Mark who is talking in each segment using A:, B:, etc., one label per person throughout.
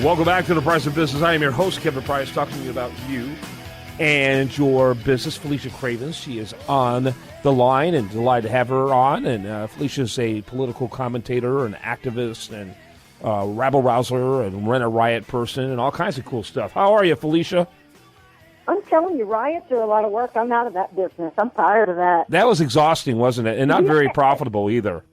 A: Welcome back to The Price of Business. I am your host, Kevin Price, talking to you about you and your business. Felicia Cravens, she is on the line, and delighted to have her on. And Felicia is a political commentator, an activist, and rabble-rouser, and rent-a-riot person, and all kinds of cool stuff. How are you, Felicia?
B: I'm telling you, riots are a lot of work. I'm out of that business. I'm tired of that.
A: That was exhausting, wasn't it? And not very profitable either.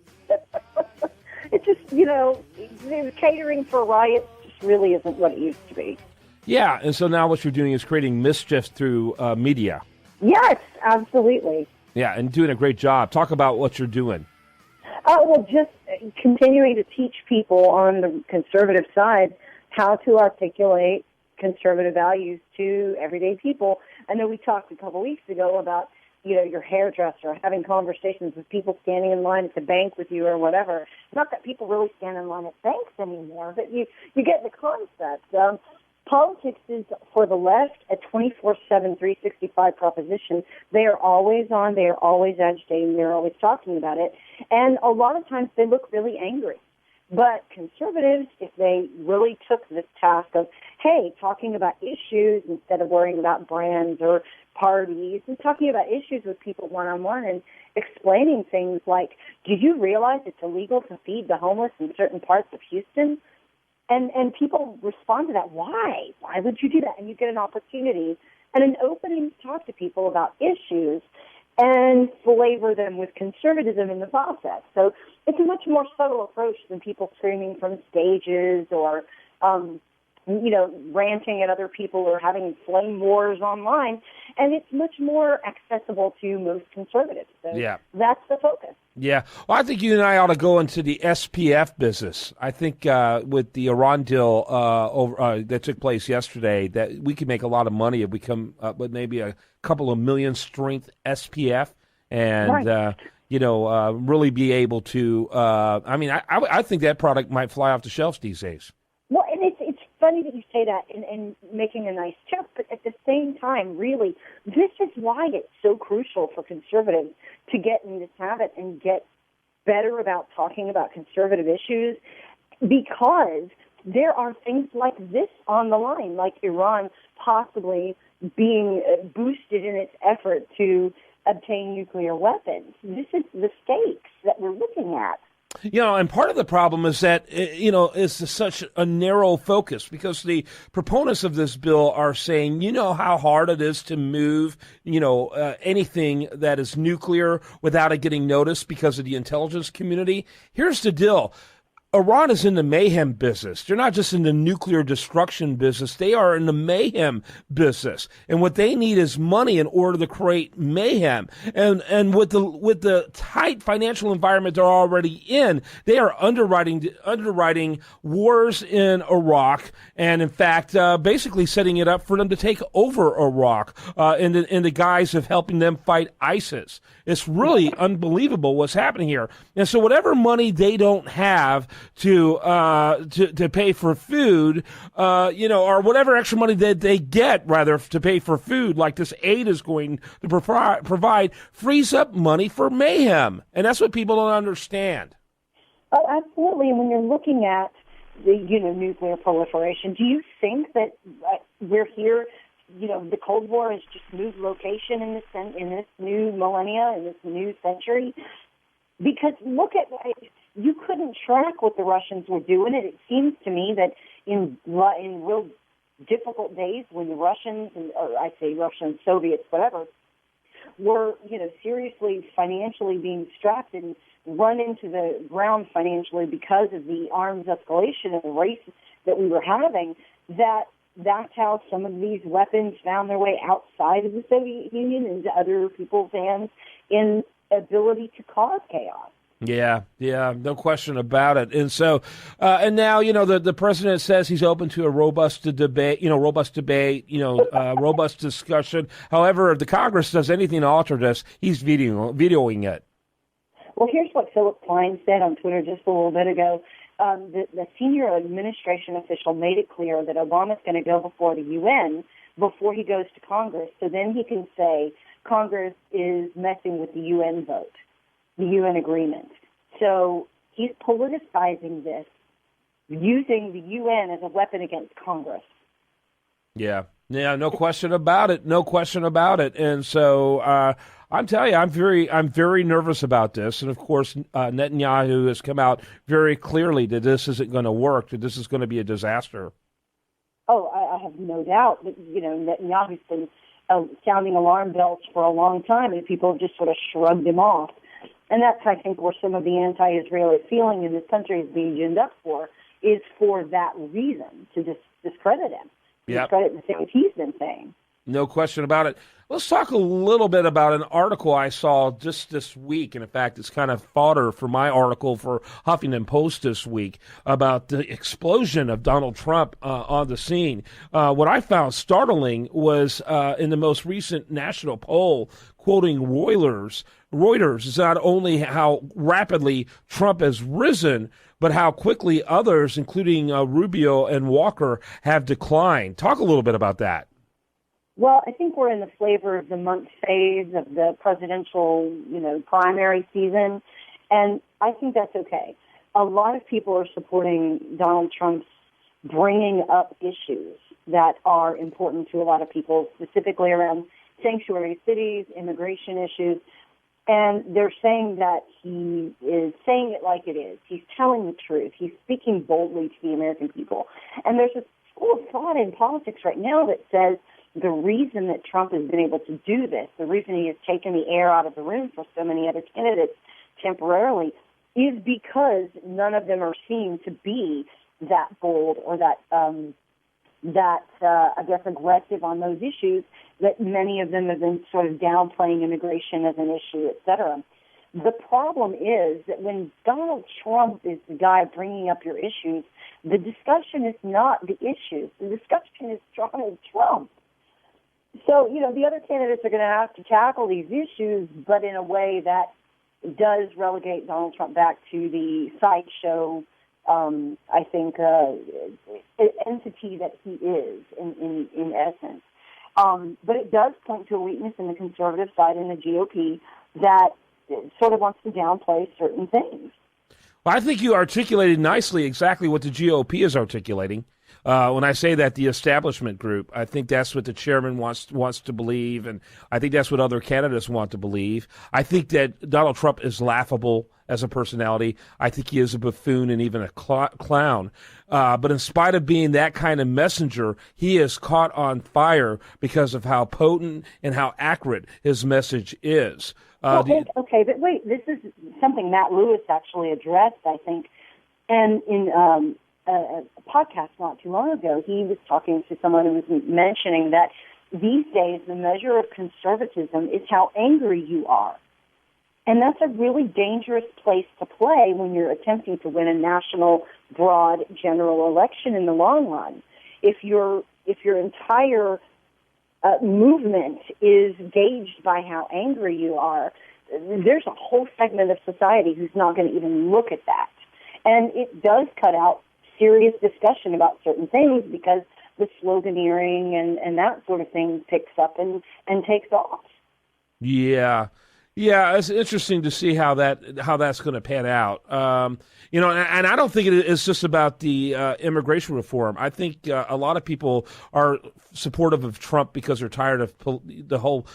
B: It's just, the catering for riots just really isn't what it used to be.
A: Yeah, and so now what you're doing is creating mischief through media.
B: Yes, absolutely.
A: Yeah, and doing a great job. Talk about what you're doing.
B: Just continuing to teach people on the conservative side how to articulate conservative values to everyday people. I know we talked a couple weeks ago about, your hairdresser, having conversations with people standing in line at the bank with you or whatever. Not that people really stand in line at banks anymore, but you get the concept. Politics is, for the left, a 24/7, 365 proposition. They are always on. They are always agitating. They're always talking about it. And a lot of times they look really angry. But conservatives, if they really took this task of, hey, talking about issues instead of worrying about brands or parties, and talking about issues with people one-on-one and explaining things like, do you realize it's illegal to feed the homeless in certain parts of Houston? And people respond to that. Why? Why would you do that? And you get an opportunity and an opening to talk to people about issues and flavor them with conservatism in the process. So it's a much more subtle approach than people screaming from stages or, ranting at other people or having flame wars online. And it's much more accessible to most conservatives. So That's the focus.
A: Yeah. Well, I think you and I ought to go into the SPF business. I think with the Iran deal that took place yesterday, that we could make a lot of money if we come up with maybe a couple of million strength SPF and, really be able to, I think that product might fly off the shelves these days.
B: Well, and it's funny that you say that and making a nice joke, but at the same time, really, this is why it's so crucial for conservatives to get in this habit and get better about talking about conservative issues, because there are things like this on the line, like Iran possibly being boosted in its effort to obtain nuclear weapons. This is the stakes that we're looking at.
A: And part of the problem is that, it's such a narrow focus, because the proponents of this bill are saying, how hard it is to move, anything that is nuclear without it getting noticed because of the intelligence community. Here's the deal. Iran is in the mayhem business. They're not just in the nuclear destruction business. They are in the mayhem business. And what they need is money in order to create mayhem. And with the tight financial environment they're already in, they are underwriting wars in Iraq, and in fact, basically setting it up for them to take over Iraq in the guise of helping them fight ISIS. It's really unbelievable what's happening here. And so whatever money they don't have to pay for food, or whatever extra money that they get, rather, to pay for food, like this aid is going to provide, frees up money for mayhem. And that's what people don't understand.
B: Oh, absolutely. And when you're looking at the, nuclear proliferation, do you think that we're here, the Cold War has just moved location in this new millennia, in this new century? Because look at, you couldn't track what the Russians were doing. And it seems to me that in real difficult days when the Russians, or I say Russian, Soviets, whatever, were, seriously financially being strapped and run into the ground financially because of the arms escalation and the race that we were having, that's how some of these weapons found their way outside of the Soviet Union into other people's hands in ability to cause chaos.
A: Yeah, no question about it. And so, and now, the president says he's open to a robust debate, robust discussion. However, if the Congress does anything to alter this, he's vetoing it.
B: Well, here's what Philip Klein said on Twitter just a little bit ago. The senior administration official made it clear that Obama's going to go before the UN before he goes to Congress, so then he can say Congress is messing with the UN vote, the UN agreement. So he's politicizing this using the UN as a weapon against Congress.
A: Yeah, no question about it. No question about it. And so I'm telling you, I'm very nervous about this. And of course, Netanyahu has come out very clearly that this isn't going to work, that this is going to be a disaster.
B: Oh, I have no doubt that, Netanyahu's been sounding alarm bells for a long time, and people have just sort of shrugged him off. And that's, I think, where some of the anti-Israeli feeling in this country is being ginned up for, is for that reason, to discredit him, discredit the things he's been saying.
A: No question about it. Let's talk a little bit about an article I saw just this week. And in fact, it's kind of fodder for my article for Huffington Post this week about the explosion of Donald Trump on the scene. What I found startling was in the most recent national poll, quoting Reuters, is not only how rapidly Trump has risen, but how quickly others, including Rubio and Walker, have declined. Talk a little bit about that.
B: Well, I think we're in the flavor of the month phase of the presidential, primary season, and I think that's okay. A lot of people are supporting Donald Trump's bringing up issues that are important to a lot of people, specifically around sanctuary cities, immigration issues, and they're saying that he is saying it like it is. He's telling the truth. He's speaking boldly to the American people. And there's a school of thought in politics right now that says the reason that Trump has been able to do this, the reason he has taken the air out of the room for so many other candidates temporarily, is because none of them are seen to be that bold or that aggressive on those issues, that many of them have been sort of downplaying immigration as an issue, et cetera. The problem is that when Donald Trump is the guy bringing up your issues, the discussion is not the issues. The discussion is Donald Trump. So, the other candidates are going to have to tackle these issues, but in a way that does relegate Donald Trump back to the sideshow, I think, entity that he is in essence. But it does point to a weakness in the conservative side in the GOP that sort of wants to downplay certain things.
A: Well, I think you articulated nicely exactly what the GOP is articulating. When I say that, the establishment group, I think that's what the chairman wants to believe, and I think that's what other candidates want to believe. I think that Donald Trump is laughable as a personality. I think he is a buffoon and even a clown. But in spite of being that kind of messenger, he is caught on fire because of how potent and how accurate his message is.
B: Okay, but wait, this is something Matt Lewis actually addressed, I think, and in a podcast not too long ago, he was talking to someone who was mentioning that these days the measure of conservatism is how angry you are. And that's a really dangerous place to play when you're attempting to win a national, broad, general election in the long run. If your entire movement is gauged by how angry you are, there's a whole segment of society who's not going to even look at that. And it does cut out serious discussion about certain things because the sloganeering and that sort of thing picks up and takes off.
A: Yeah, it's interesting to see how that's going to pan out. And I don't think it's just about the immigration reform. I think a lot of people are supportive of Trump because they're tired of the whole,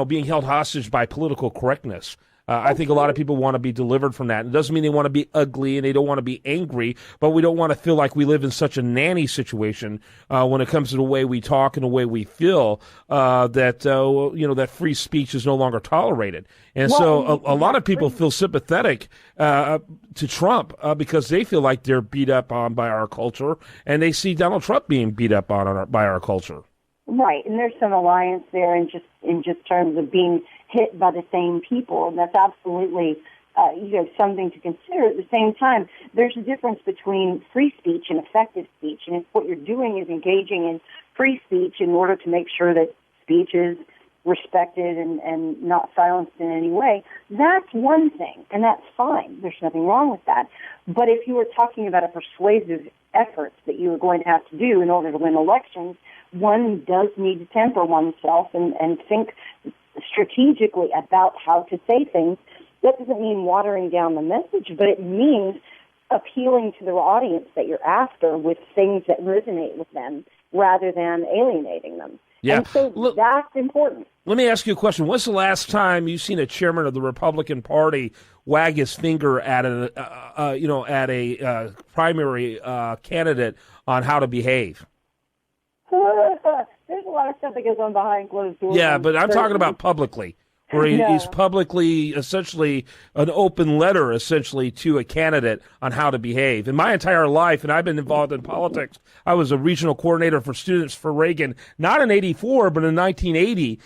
A: being held hostage by political correctness. I think a lot of people want to be delivered from that. It doesn't mean they want to be ugly and they don't want to be angry, but we don't want to feel like we live in such a nanny situation when it comes to the way we talk and the way we feel that free speech is no longer tolerated. And so a lot of people feel sympathetic to Trump because they feel like they're beat up on by our culture, and they see Donald Trump being beat up on by our culture.
B: Right, and there's some alliance there in just terms of being hit by the same people, and that's absolutely something to consider. At the same time, there's a difference between free speech and effective speech, and if what you're doing is engaging in free speech in order to make sure that speech is respected and not silenced in any way, that's one thing, and that's fine. There's nothing wrong with that. But if you were talking about a persuasive effort that you are going to have to do in order to win elections, one does need to temper oneself and think strategically about how to say things. That doesn't mean watering down the message, but it means appealing to the audience that you're after with things that resonate with them rather than alienating them.
A: Yeah.
B: And so that's important.
A: Let me ask you a question. When's the last time you've seen a chairman of the Republican Party wag his finger at a primary candidate on how to behave?
B: There's a lot of stuff that goes on behind closed doors.
A: Yeah, but I'm talking about publicly, where he's publicly, essentially, an open letter, essentially, to a candidate on how to behave. In my entire life, and I've been involved in politics, I was a regional coordinator for students for Reagan, not in 84, but in 1980,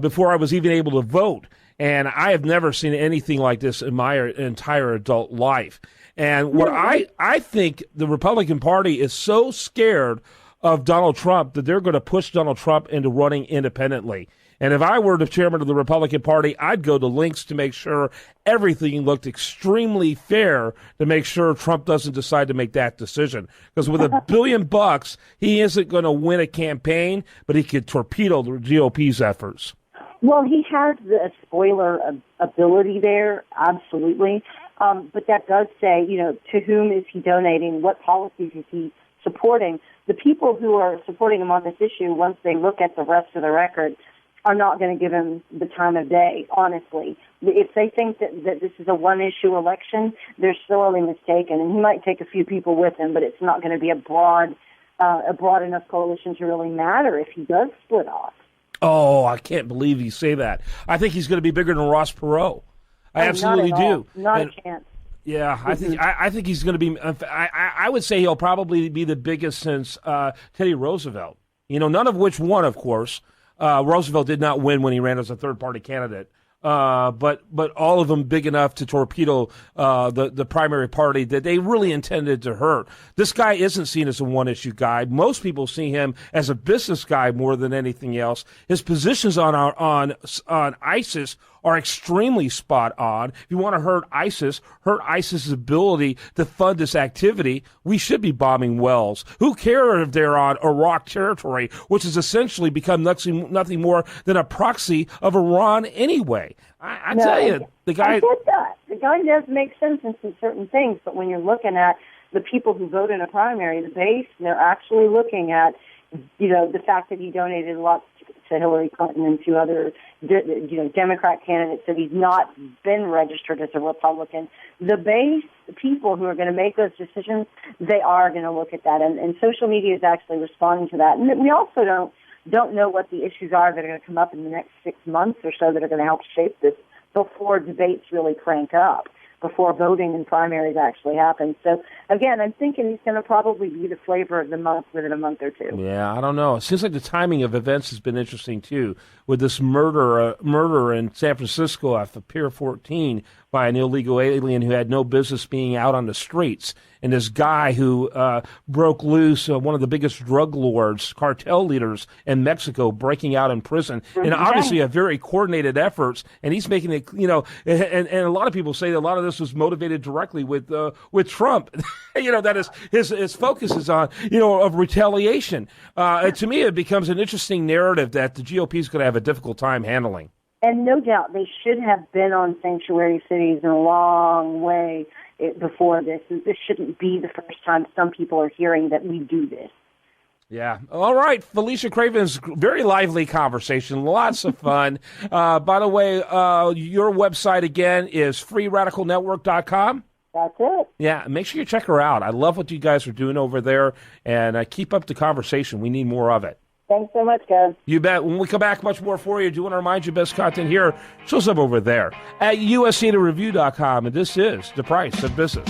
A: before I was even able to vote. And I have never seen anything like this in my entire adult life. And what I think the Republican Party is so scared of Donald Trump that they're going to push Donald Trump into running independently. And if I were the chairman of the Republican Party, I'd go to lengths to make sure everything looked extremely fair to make sure Trump doesn't decide to make that decision. Because with $1 billion, he isn't going to win a campaign, but he could torpedo the GOP's efforts.
B: Well, he has the spoiler ability there, absolutely. But that does say, to whom is he donating? What policies is he supporting? The people who are supporting him on this issue, once they look at the rest of the record, are not going to give him the time of day, honestly. If they think that this is a one-issue election, they're sorely mistaken. And he might take a few people with him, but it's not going to be a broad enough coalition to really matter if he does split off.
A: Oh, I can't believe you say that. I think he's going to be bigger than Ross Perot. I absolutely do.
B: Not a chance.
A: Yeah, I think he's going to be. I would say he'll probably be the biggest since Teddy Roosevelt. None of which won, of course. Roosevelt did not win when he ran as a third-party candidate. But all of them big enough to torpedo the primary party that they really intended to hurt. This guy isn't seen as a one-issue guy. Most people see him as a business guy more than anything else. His positions on ISIS are extremely spot on. If you want to hurt ISIS's ability to fund this activity, we should be bombing wells. Who cares if they're on Iraq territory, which has essentially become nothing more than a proxy of Iran anyway? I tell you, the guy...
B: I get that. The guy does make sense in some certain things, but when you're looking at the people who vote in a primary, the base, they're actually looking at, the fact that he donated a lot to Hillary Clinton and to other, Democrat candidates, that he's not been registered as a Republican. The base, the people who are going to make those decisions, they are going to look at that, and social media is actually responding to that. And we also don't know what the issues are that are going to come up in the next 6 months or so that are going to help shape this before debates really crank up, before voting and primaries actually happen. So, again, I'm thinking he's going to probably be the flavor of the month within a month or two.
A: Yeah, I don't know. It seems like the timing of events has been interesting, too, with this murder in San Francisco at the Pier 14 by an illegal alien who had no business being out on the streets. And this guy who broke loose, one of the biggest drug lords, cartel leaders in Mexico, breaking out in prison. And obviously a very coordinated efforts. And he's making it, and a lot of people say that a lot of this was motivated directly with Trump. That is his focus is on, of retaliation. To me, it becomes an interesting narrative that the GOP is going to have a difficult time handling.
B: And no doubt they should have been on sanctuary cities in a long way before this. This shouldn't be the first time some people are hearing that we do this.
A: Yeah. All right. Felicia Cravens, very lively conversation. Lots of fun. By the way, your website again is freeradicalnetwork.com.
B: That's it.
A: Yeah. Make sure you check her out. I love what you guys are doing over there, and keep up the conversation. We need more of it.
B: Thanks so much, guys.
A: You bet. When we come back, much more for you. Do want to remind you, best content here shows up over there at usdatareview.com. And this is The Price of Business.